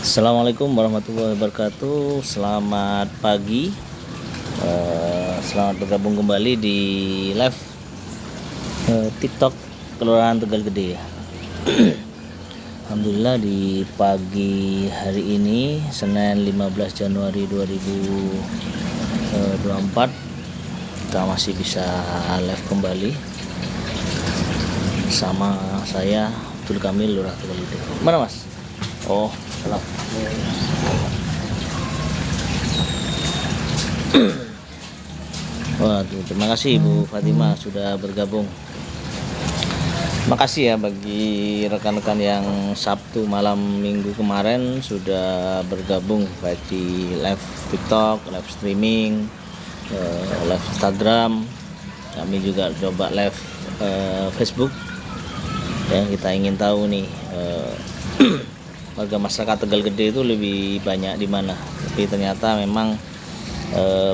Assalamualaikum warahmatullahi wabarakatuh. Selamat pagi. Selamat bergabung kembali di live TikTok Kelurahan Tegal Gede ya. Alhamdulillah di pagi hari ini Senin 15 Januari 2024 kita masih bisa live kembali sama saya Abdul Kamil Lurah Tegal Gede. Mana Mas? Oh, salam. Waduh, terima kasih Bu Fatimah sudah bergabung. Makasih ya bagi rekan-rekan yang Sabtu malam Minggu kemarin sudah bergabung baik di live TikTok, live streaming, live Instagram. Kami juga coba live Facebook. Ya, kita ingin tahu nih warga masyarakat Tegal Gede itu lebih banyak di mana. Tapi ternyata memang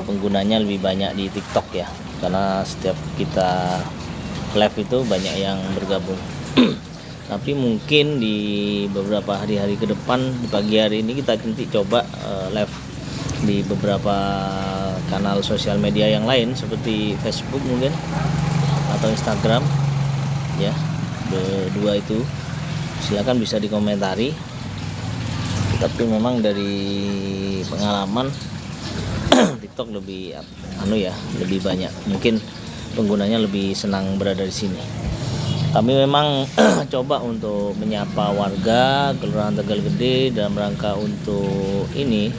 penggunanya lebih banyak di TikTok ya, karena setiap kita live itu banyak yang bergabung. Tapi mungkin di beberapa hari-hari ke depan, di pagi hari ini kita nanti coba live di beberapa kanal sosial media yang lain seperti Facebook mungkin atau Instagram ya. Dua itu silakan bisa dikomentari. Tapi memang dari pengalaman TikTok lebih lebih banyak, mungkin penggunanya lebih senang berada di sini. Kami memang coba untuk menyapa warga Kelurahan Tegal Gede dalam rangka untuk ini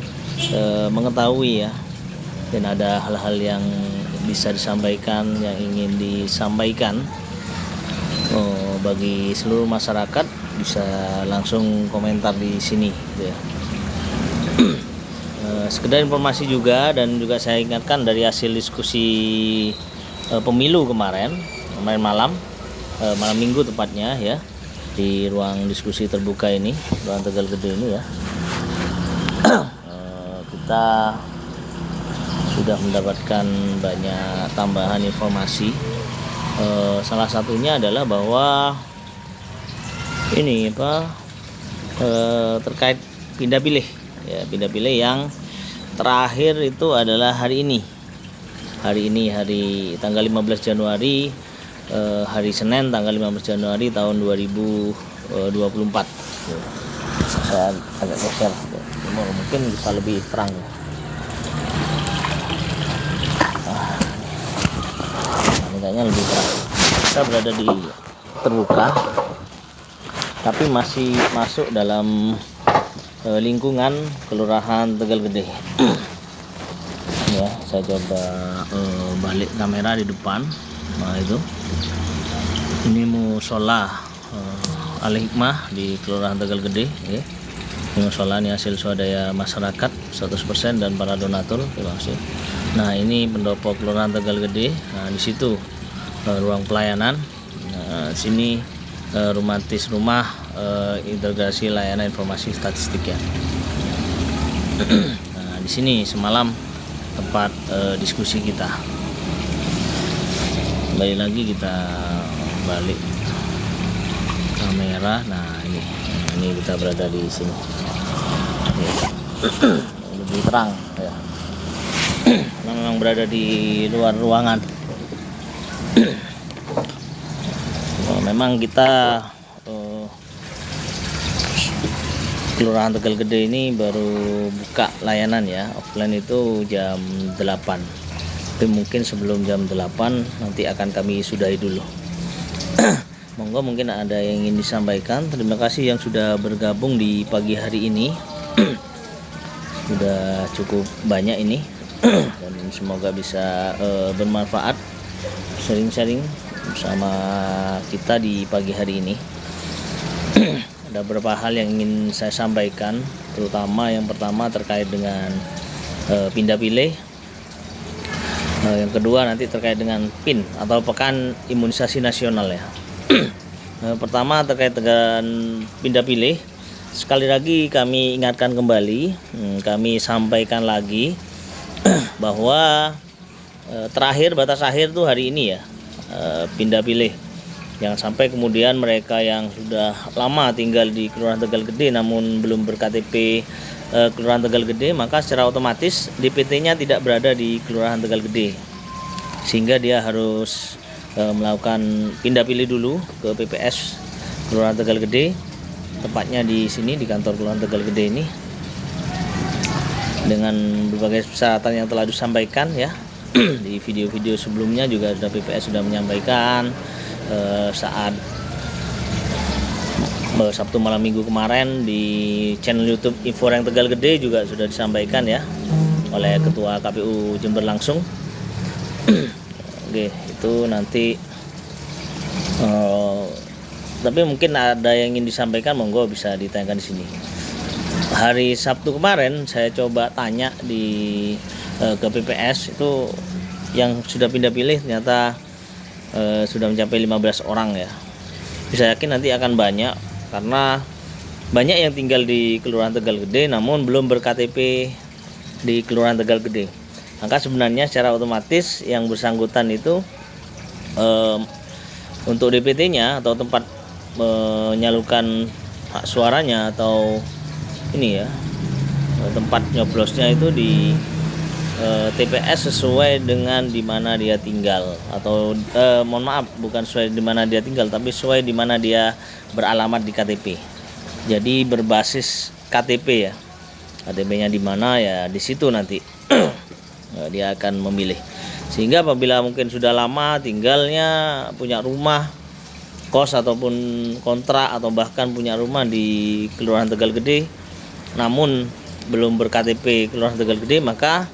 mengetahui ya, dan ada hal-hal yang bisa disampaikan, yang ingin disampaikan bagi seluruh masyarakat, bisa langsung komentar di sini gitu ya. Sekedar informasi juga, dan juga saya ingatkan dari hasil diskusi pemilu kemarin malam Minggu tepatnya ya, di ruang diskusi terbuka ini, ruang Tegal Gede ini ya. Kita sudah mendapatkan banyak tambahan informasi. Salah satunya adalah bahwa ini terkait pindah pilih ya, pindah pilih yang terakhir itu adalah hari ini hari tanggal 15 Januari, hari Senin tanggal 15 Januari tahun 2024. Saya agak geser mungkin bisa lebih terang ya. Ini kayaknya lebih terang. Kita berada di terbuka tapi masih masuk dalam lingkungan Kelurahan Tegal Gede. Ya, saya coba balik kamera di depan. Nah itu, ini musola Al Hikmah di Kelurahan Tegal Gede ya. Ini musola, ini hasil swadaya masyarakat 100% dan para donatur. Terima kasih. Nah, ini pendopo Kelurahan Tegal Gede. Nah, di situ ruang pelayanan. Nah, sini romantis rumah integrasi layanan informasi statistik ya. Nah, di sini semalam tempat diskusi kita. Kembali lagi kita balik kamera. Nah, ini kita berada di sini. Lebih terang ya. Memang berada di luar ruangan. Memang kita Kelurahan Tegal Gede ini baru buka layanan ya, offline itu jam 8. Tapi mungkin sebelum jam 8 nanti akan kami sudahi dulu. Monggo mungkin ada yang ingin disampaikan. Terima kasih yang sudah bergabung di pagi hari ini. Sudah cukup banyak ini. Dan semoga bisa bermanfaat, sharing-sharing bersama kita di pagi hari ini. Ada beberapa hal yang ingin saya sampaikan, terutama yang pertama terkait dengan pindah pilih, yang kedua nanti terkait dengan PIN atau Pekan Imunisasi Nasional ya. Pertama terkait dengan pindah pilih, sekali lagi kami ingatkan kembali, kami sampaikan lagi bahwa terakhir batas akhir tuh hari ini ya, pindah pilih Jangan sampai kemudian mereka yang sudah lama tinggal di Kelurahan Tegal Gede namun belum berKTP Kelurahan Tegal Gede, maka secara otomatis DPT-nya tidak berada di Kelurahan Tegal Gede, sehingga dia harus melakukan pindah pilih dulu ke PPS Kelurahan Tegal Gede, tepatnya di sini di kantor Kelurahan Tegal Gede ini, dengan berbagai persyaratan yang telah disampaikan ya. Di video-video sebelumnya juga sudah PPS sudah menyampaikan, saat Sabtu malam minggu kemarin di channel YouTube Info Rank Tegal Gede juga sudah disampaikan ya oleh Ketua KPU Jember langsung. Oke, itu nanti tapi mungkin ada yang ingin disampaikan, monggo bisa ditanyakan di sini. Hari Sabtu kemarin saya coba tanya ke PPS itu yang sudah pindah pilih ternyata sudah mencapai 15 orang ya. Bisa yakin nanti akan banyak, karena banyak yang tinggal di Kelurahan Tegal Gede namun belum berKTP di Kelurahan Tegal Gede. Maka sebenarnya secara otomatis yang bersangkutan itu untuk DPT-nya atau tempat menyalurkan hak suaranya atau ini ya, tempat nyoblosnya itu di TPS sesuai dengan di mana dia tinggal, atau mohon maaf, bukan sesuai di mana dia tinggal tapi sesuai di mana dia beralamat di KTP. Jadi berbasis KTP ya, KTP-nya di mana ya di situ nanti dia akan memilih. Sehingga apabila mungkin sudah lama tinggalnya, punya rumah kos ataupun kontrak atau bahkan punya rumah di Kelurahan Tegal Gede namun belum berKTP Kelurahan Tegal Gede, maka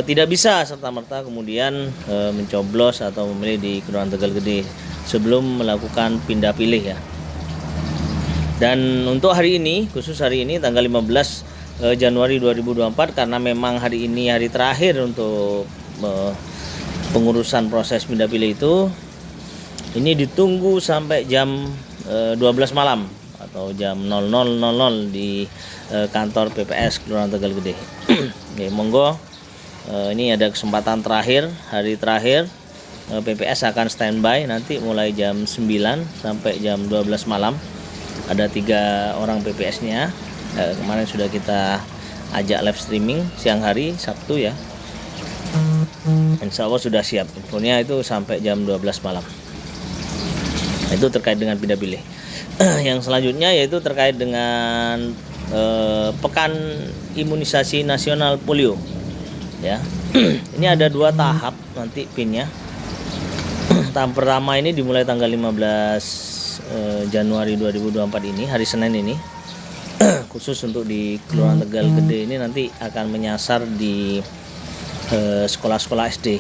tidak bisa serta-merta kemudian mencoblos atau memilih di Kelurahan Tegal Gede sebelum melakukan pindah pilih ya. Dan untuk hari ini, khusus hari ini tanggal 15 Januari 2024, karena memang hari ini hari terakhir untuk pengurusan proses pindah pilih itu, ini ditunggu sampai jam 12 malam atau jam 00.00 di kantor PPS Kelurahan Tegal Gede. Oke, monggo. Ini ada kesempatan terakhir, hari terakhir PPS akan standby nanti mulai jam 9 sampai jam 12 malam. Ada 3 orang PPS-nya. Kemarin sudah kita ajak live streaming siang hari Sabtu ya. Insya Allah sudah siap. Infonya itu sampai jam 12 malam. Itu terkait dengan pindah pilih. Yang selanjutnya yaitu terkait dengan Pekan Imunisasi Nasional Polio. Ya, ini ada 2 tahap nanti pinnya. Tahap pertama ini dimulai tanggal 15 Januari 2024 ini, hari Senin ini. Khusus untuk di Kelurahan Tegal Gede ini nanti akan menyasar di sekolah-sekolah SD.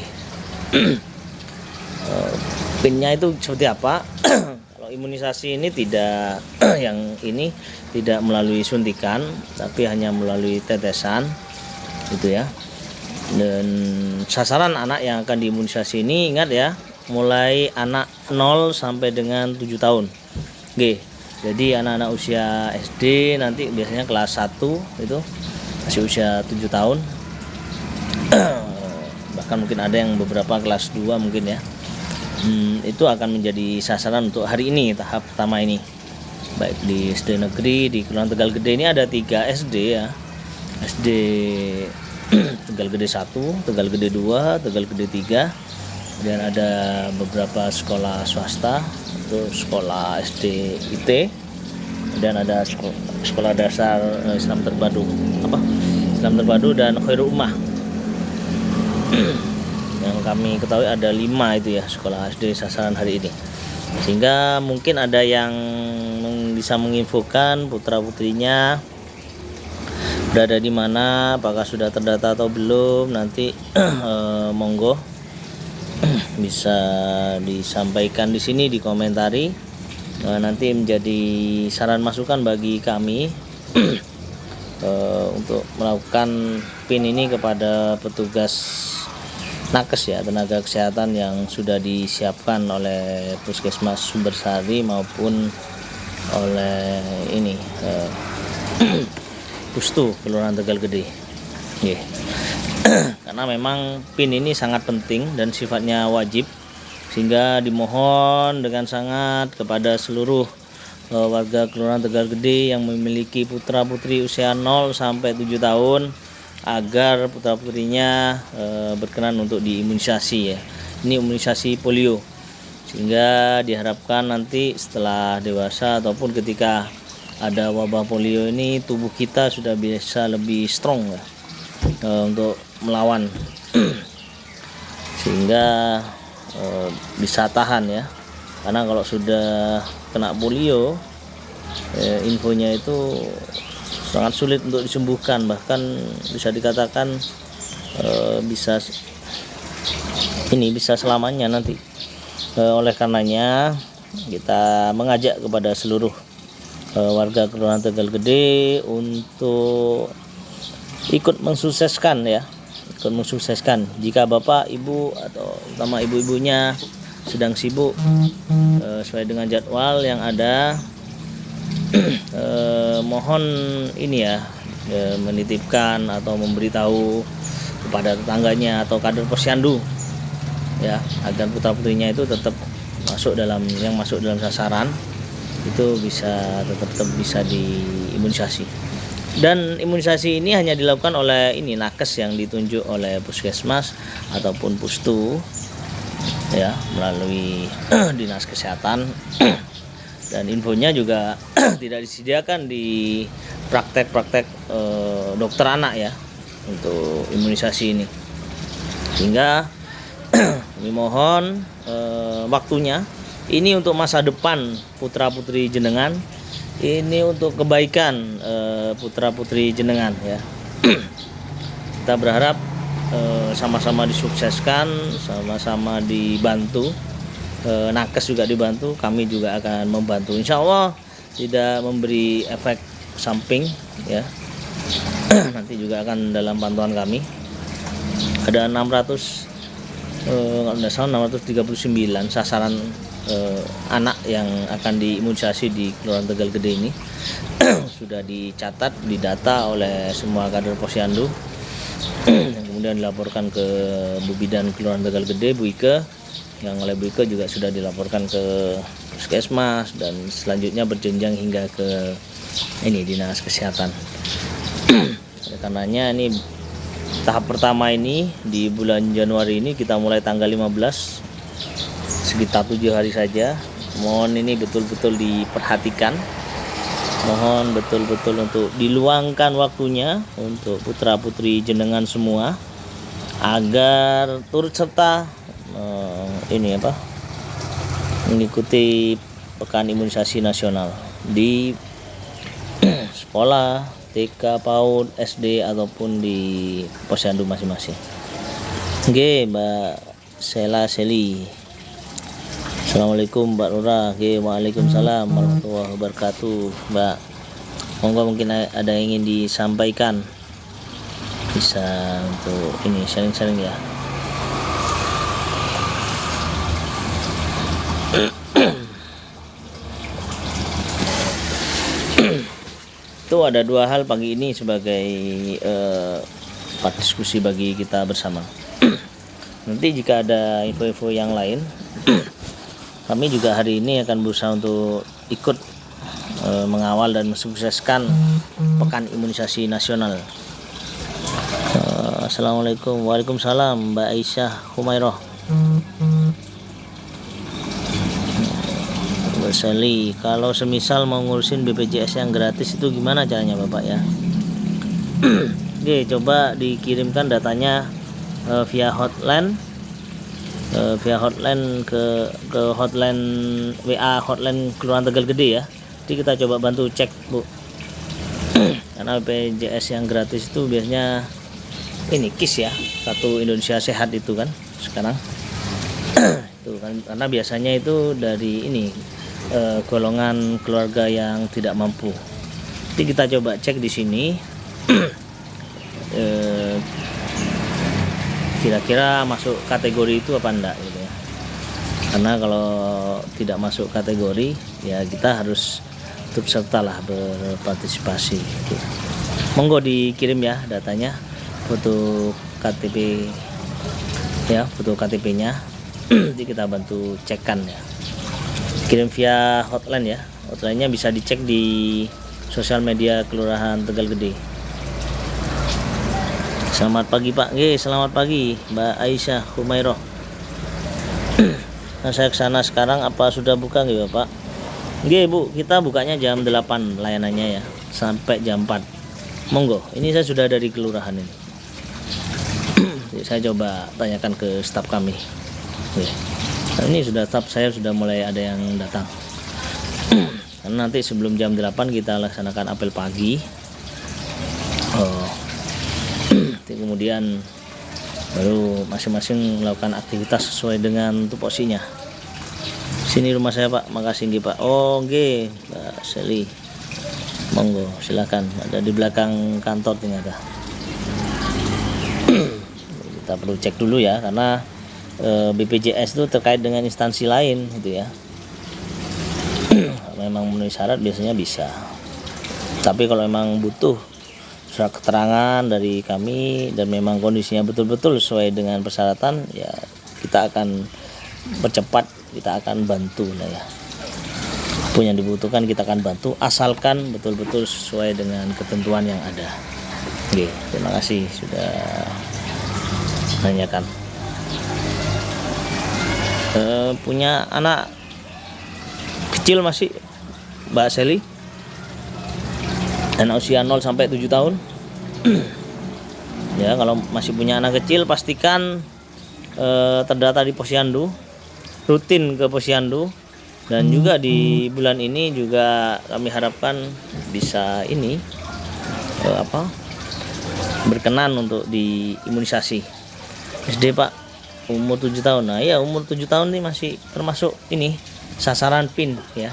Pinnya itu seperti apa? Kalau imunisasi ini tidak yang ini tidak melalui suntikan tapi hanya melalui tetesan gitu ya. Dan sasaran anak yang akan diimunisasi ini, ingat ya, mulai anak 0 sampai dengan 7 tahun. Oke, jadi anak-anak usia SD nanti biasanya kelas 1 itu masih usia 7 tahun. Bahkan mungkin ada yang beberapa kelas 2 mungkin ya. Itu akan menjadi sasaran untuk hari ini, tahap pertama ini. Baik di SD negeri di Kelurahan Tegal Gede ini ada 3 SD ya. SD Tegal Gede 1, Tegal Gede 2, Tegal Gede 3. Dan ada beberapa sekolah swasta, untuk sekolah SD IT, dan ada sekolah dasar Islam Terpadu, Islam Terpadu dan Khairul Ummah. Yang kami ketahui ada 5 itu ya sekolah SD sasaran hari ini. Sehingga mungkin ada yang bisa menginfokan putra-putrinya berada di mana, apakah sudah terdata atau belum, nanti monggo bisa disampaikan di sini, dikomentari. Nanti menjadi saran masukan bagi kami untuk melakukan PIN ini kepada petugas nakes ya, tenaga kesehatan yang sudah disiapkan oleh Puskesmas Sumbersari maupun oleh ini Pustu Kelurahan Tegal Gede. Karena memang PIN ini sangat penting dan sifatnya wajib Sehingga dimohon dengan sangat kepada seluruh warga Kelurahan Tegal Gede yang memiliki putra-putri usia 0 sampai 7 tahun agar putra-putrinya berkenan untuk diimunisasi ya. Ini imunisasi polio. Sehingga diharapkan nanti setelah dewasa ataupun ketika ada wabah polio ini tubuh kita sudah bisa lebih strong ya, untuk melawan sehingga bisa tahan ya. Karena kalau sudah kena polio infonya itu sangat sulit untuk disembuhkan, bahkan bisa dikatakan bisa selamanya nanti. Oleh karenanya kita mengajak kepada seluruh warga Kelurahan Tegal Gede untuk ikut mensukseskan ya, jika bapak ibu atau terutama ibu-ibunya sedang sibuk sesuai dengan jadwal yang ada, mohon ini ya, menitipkan atau memberitahu kepada tetangganya atau kader posyandu ya, agar putra-putrinya itu tetap masuk dalam sasaran, itu bisa tetap bisa diimunisasi. Dan imunisasi ini hanya dilakukan oleh nakes yang ditunjuk oleh puskesmas ataupun pustu ya, melalui dinas kesehatan. Dan infonya juga tidak disediakan di praktek-praktek dokter anak ya untuk imunisasi ini. Sehingga kami mohon waktunya ini untuk masa depan putra-putri jenengan, ini untuk kebaikan putra-putri jenengan ya. Kita berharap sama-sama disukseskan, sama-sama dibantu, nakes juga dibantu, kami juga akan membantu. Insya Allah tidak memberi efek samping ya. Nanti juga akan dalam pantauan kami ada 639 sasaran anak yang akan diimunisasi di Kelurahan Tegal Gede ini. Sudah dicatat, didata oleh semua kader posyandu yang kemudian dilaporkan ke Bu Bidan Kelurahan Tegal Gede, Bu Ike, yang oleh Bu Ike juga sudah dilaporkan ke puskesmas dan selanjutnya berjenjang hingga ke dinas kesehatan. Oleh karenanya ini tahap pertama ini di bulan Januari ini kita mulai tanggal 15, sekitar 7 hari saja. Mohon ini betul-betul diperhatikan, mohon betul-betul untuk diluangkan waktunya untuk putra-putri jenengan semua agar turut serta mengikuti pekan imunisasi nasional di sekolah TK, PAUD, SD ataupun di posyandu masing-masing. Oke, Mbak Seli. Assalamualaikum Mbak Lurah. Waalaikumsalam warahmatullahi wabarakatuh. Mbak, monggo mungkin ada yang ingin disampaikan, bisa untuk sharing-sharing ya. Itu ada 2 hal pagi ini sebagai part diskusi bagi kita bersama. Nanti jika ada info-info yang lain, kami juga hari ini akan berusaha untuk ikut mengawal dan mensukseskan pekan imunisasi nasional. Assalamualaikum. Waalaikumsalam Mbak Aisyah Humairah. Mbak Sally, kalau semisal mau ngurusin BPJS yang gratis itu gimana caranya Bapak ya? Oke, coba dikirimkan datanya via hotline ke hotline WA hotline Kelurahan Tegal Gede ya. Jadi kita coba bantu cek Bu. Karena BPJS yang gratis itu biasanya KIS ya, Kartu Indonesia Sehat itu kan sekarang. Itu kan karena biasanya itu dari golongan keluarga yang tidak mampu. Jadi kita coba cek di sini kira-kira masuk kategori itu apa enggak gitu ya. Karena kalau tidak masuk kategori ya kita harus turut sertalah berpartisipasi gitu. Monggo dikirim ya datanya, foto KTP ya, foto KTP-nya Nanti kita bantu cekkan ya, kirim via hotline ya. Hotline-nya bisa dicek di sosial media Kelurahan Tegal Gede. Selamat pagi Pak. Selamat pagi Mbak Aisyah Humairoh. Nah, saya kesana sekarang, apa sudah buka nggih Pak? Bu, kita bukanya jam 8 layanannya ya, sampai jam 4. Monggo, ini saya sudah dari kelurahan ini. Jadi saya coba tanyakan ke staf kami. Nah, ini sudah staf saya sudah mulai ada yang datang. Karena nanti sebelum jam 8 kita laksanakan apel pagi. Kemudian baru masing-masing melakukan aktivitas sesuai dengan tupoksinya. Sini rumah saya Pak, makasih nggih Pak. Nggih Mbak Seli, monggo silakan, ada di belakang kantor ternyata. Kita perlu cek dulu ya, karena BPJS itu terkait dengan instansi lain gitu ya. Memang memenuhi syarat biasanya bisa, tapi kalau memang butuh surat keterangan dari kami dan memang kondisinya betul-betul sesuai dengan persyaratan, ya kita akan percepat, kita akan bantu lah ya. Apapun yang dibutuhkan kita akan bantu, asalkan betul-betul sesuai dengan ketentuan yang ada. Oke, terima kasih sudah menanyakan. Punya anak kecil masih Mbak Seli? Anak usia 0 sampai 7 tahun. Ya, kalau masih punya anak kecil pastikan terdata di Posyandu, rutin ke Posyandu, dan juga di bulan ini juga kami harapkan bisa ini berkenan untuk diimunisasi. SD Pak, umur 7 tahun. Nah ya, umur 7 tahun ini masih termasuk ini sasaran PIN ya.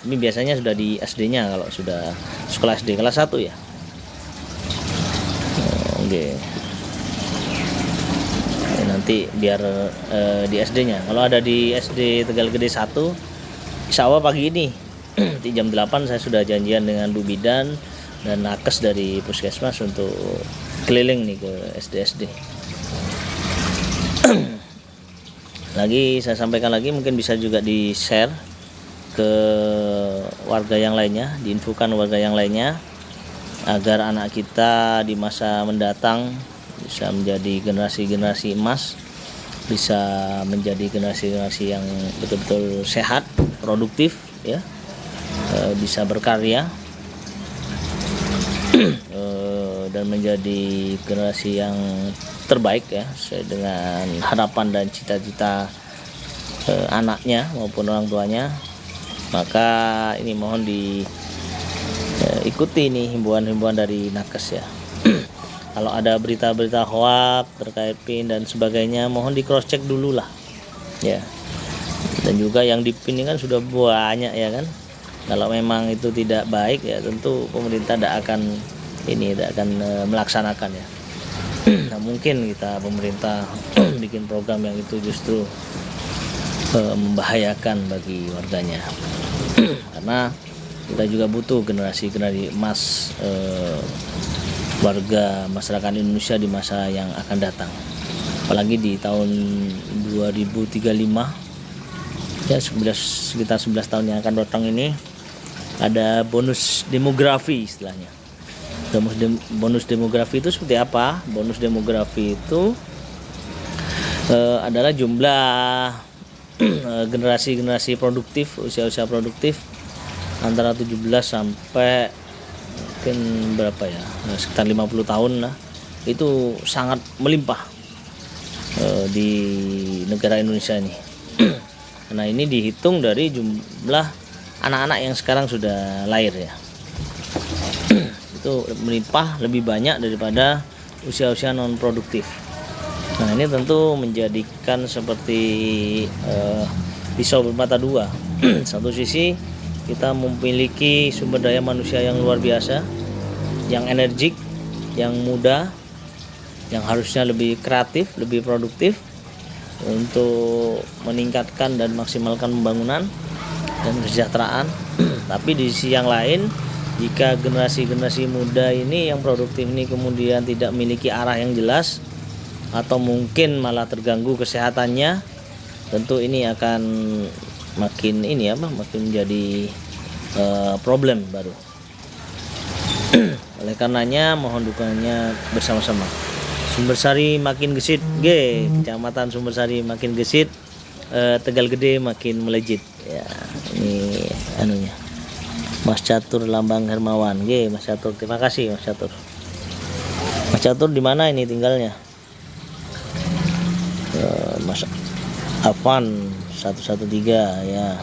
Ini biasanya sudah di SD-nya kalau sudah sekolah SD kelas 1 ya. Oke. Nanti biar di SD-nya. Kalau ada di SD Tegal Gede 1, insya Allah pagi ini di jam 8 saya sudah janjian dengan Bu Bidan dan nakes dari Puskesmas untuk keliling nih ke SD-SD. Lagi saya sampaikan lagi, mungkin bisa juga di-share ke warga yang lainnya, diinfokan warga yang lainnya, agar anak kita di masa mendatang bisa menjadi generasi-generasi emas, bisa menjadi generasi-generasi yang betul-betul sehat, produktif ya, bisa berkarya, dan menjadi generasi yang terbaik ya, sesuai dengan harapan dan cita-cita anaknya maupun orang tuanya. Maka ini mohon diikuti nih himbauan-himbauan dari nakes ya. Kalau ada berita-berita hoak terkait PIN dan sebagainya, mohon di cross check dulu lah ya. Dan juga yang di PIN ini kan sudah banyak ya kan. Kalau memang itu tidak baik ya tentu pemerintah tidak akan melaksanakan ya. Nah, mungkin kita pemerintah bikin program yang itu justru membahayakan bagi warganya. Karena kita juga butuh generasi emas warga masyarakat Indonesia di masa yang akan datang. Apalagi di tahun 2035 ya, sekitar 11 tahun yang akan datang ini, ada bonus demografi istilahnya. Bonus demografi itu seperti apa? Bonus demografi itu adalah jumlah generasi produktif, usia produktif antara 17 sampai mungkin berapa ya, sekitar 50 tahun lah. Itu sangat melimpah di negara Indonesia ini. Nah, ini dihitung dari jumlah anak-anak yang sekarang sudah lahir ya. Itu melimpah lebih banyak daripada usia-usia non produktif. Nah, ini tentu menjadikan seperti pisau bermata dua. Satu sisi kita memiliki sumber daya manusia yang luar biasa, yang energik, yang muda, yang harusnya lebih kreatif, lebih produktif untuk meningkatkan dan maksimalkan pembangunan dan kesejahteraan. Tapi di sisi yang lain, jika generasi muda ini yang produktif ini kemudian tidak memiliki arah yang jelas, atau mungkin malah terganggu kesehatannya, tentu ini akan makin makin jadi problem baru. Oleh karenanya mohon dukungannya bersama-sama. Sumbersari makin gesit, Kecamatan Sumbersari makin gesit, Tegal Gede makin melejit. Ya, ini anunya. Mas Catur Lambang Hermawan, Mas Catur, terima kasih Mas Catur. Mas Catur di mana ini tinggalnya? Mas Afan 113 ya.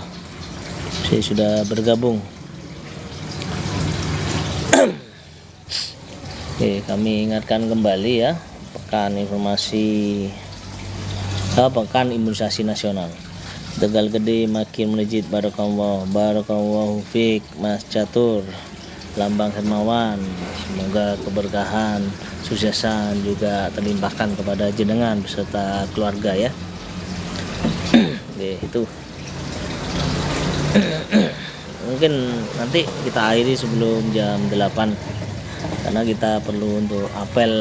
Saya sudah bergabung. Oke, kami ingatkan kembali ya, pekan imunisasi nasional. Tegal Gede makin melejit. Barakallahu fiik Mas Catur Lambang Hermawan. Semoga keberkahan, suksesan juga terlimpahkan kepada jenengan beserta keluarga ya. Oke, itu mungkin nanti kita akhiri sebelum jam 8, karena kita perlu untuk apel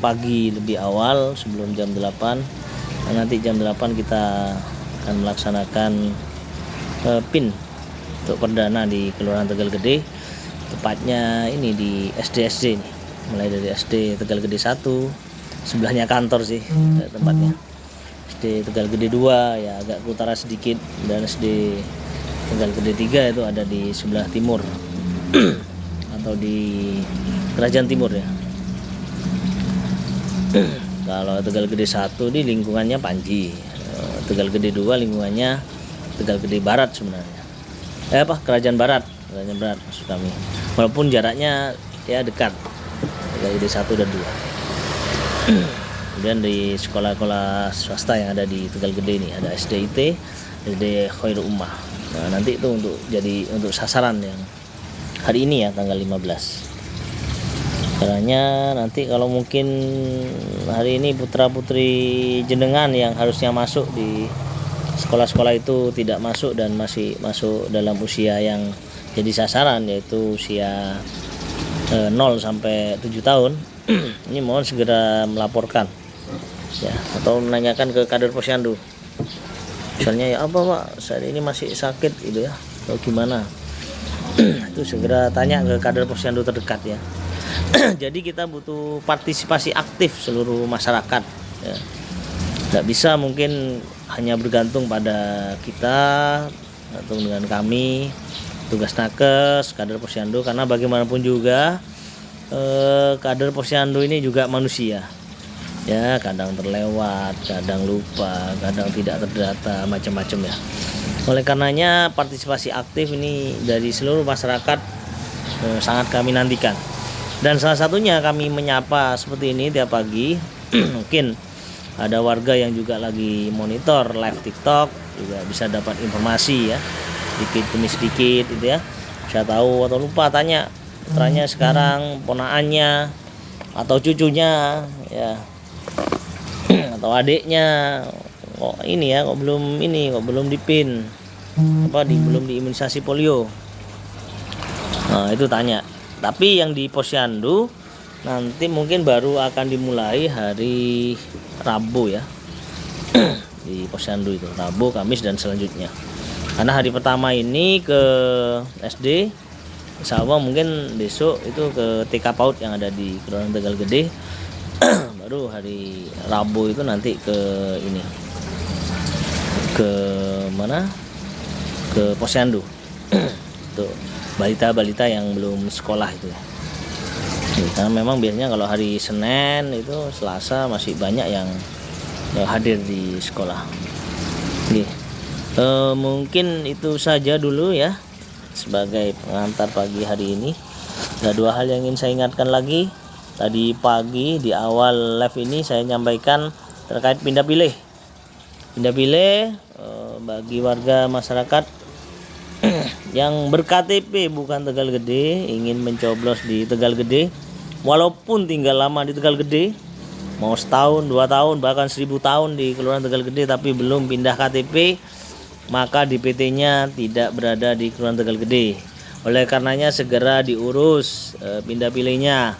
pagi lebih awal sebelum jam 8. Dan nanti jam 8 kita akan melaksanakan PIN untuk perdana di Kelurahan Tegal Gede, tepatnya ini di SD nih, mulai dari SD Tegal Gede 1, sebelahnya kantor sih tempatnya, SD Tegal Gede 2 ya agak ke utara sedikit, dan SD Tegal Gede 3 itu ada di sebelah timur atau di Kerajaan Timur ya. Kalau Tegal Gede 1 di lingkungannya Panji, Tegal Gede 2 lingkungannya Tegal Gede Barat sebenarnya. Kerajaan Barat maksud kami. Walaupun jaraknya ya dekat, Tegal Gede 1 dan 2. Kemudian di sekolah-sekolah swasta yang ada di Tegal Gede ini ada SDIT, SD Khairul Ummah. Nah, nanti itu untuk sasaran yang hari ini ya, tanggal 15. Caranya nanti kalau mungkin hari ini putra-putri jenengan yang harusnya masuk di sekolah-sekolah itu tidak masuk dan masih masuk dalam usia yang jadi sasaran, yaitu usia 0 sampai 7 tahun. Ini mohon segera melaporkan ya, atau menanyakan ke kader posyandu. Misalnya ya apa Pak, saya ini masih sakit gitu ya, atau gimana. Itu segera tanya ke kader posyandu terdekat ya. Jadi kita butuh partisipasi aktif seluruh masyarakat ya. Nggak bisa mungkin hanya bergantung pada kita atau dengan kami tugas nakes, kader posyandu, karena bagaimanapun juga kader posyandu ini juga manusia ya, kadang terlewat, kadang lupa, kadang tidak terdata, macam-macam ya. Oleh karenanya partisipasi aktif ini dari seluruh masyarakat sangat kami nantikan. Dan salah satunya kami menyapa seperti ini tiap pagi. Mungkin ada warga yang juga lagi monitor live TikTok, juga bisa dapat informasi ya, sedikit demi sedikit gitu ya. Bisa tahu atau lupa tanya putranya sekarang, ponaannya atau cucunya ya, atau adiknya kok belum dipin belum diimunisasi polio. Nah, itu tanya. Tapi yang di posyandu nanti mungkin baru akan dimulai hari Rabu ya. Di posyandu itu Rabu, Kamis dan selanjutnya. Karena hari pertama ini ke SD, insya Allah mungkin besok itu ke TK PAUD yang ada di Kelurahan Tegal Gede. Baru hari Rabu itu nanti ke posyandu. Tuh balita-balita yang belum sekolah itu ya. Karena memang biasanya kalau hari Senin itu Selasa masih banyak yang hadir di sekolah. Mungkin itu saja dulu ya sebagai pengantar pagi hari ini. Ada 2 hal yang ingin saya ingatkan lagi. Tadi pagi di awal live ini saya nyampaikan terkait pindah pilih bagi warga masyarakat yang berKTP bukan Tegal Gede, ingin mencoblos di Tegal Gede, walaupun tinggal lama di Tegal Gede, mau setahun, 2 tahun, bahkan 1000 tahun di Kelurahan Tegal Gede tapi belum pindah KTP, maka DPT-nya tidak berada di Kelurahan Tegal Gede. Oleh karenanya segera diurus pindah pilihnya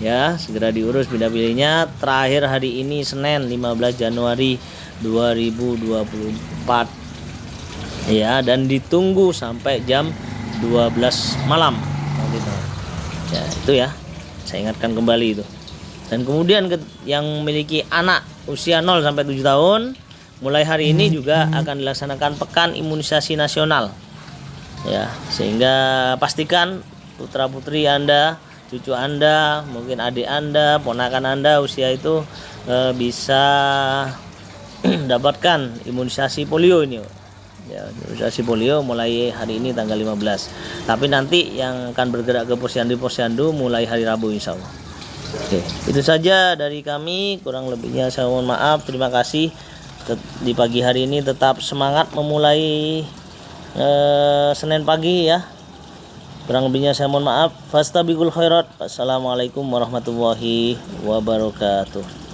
ya, segera diurus pindah pilihnya. Terakhir hari ini Senin 15 Januari 2024 ya, dan ditunggu sampai jam 12 malam. Ya, itu ya, saya ingatkan kembali itu. Dan kemudian yang memiliki anak usia 0 sampai 7 tahun, mulai hari ini juga akan dilaksanakan pekan imunisasi nasional. Ya, sehingga pastikan putra putri Anda, cucu Anda, mungkin adik Anda, ponakan Anda usia itu bisa dapatkan imunisasi polio ini. Ya, imunisasi polio mulai hari ini tanggal 15. Tapi nanti yang akan bergerak ke posyandu mulai hari Rabu insya Allah. Oke, itu saja dari kami. Kurang lebihnya saya mohon maaf. Terima kasih. Di pagi hari ini tetap semangat memulai Senin pagi ya. Kurang lebihnya saya mohon maaf. Fastabiqul khairat. Wassalamualaikum warahmatullahi wabarakatuh.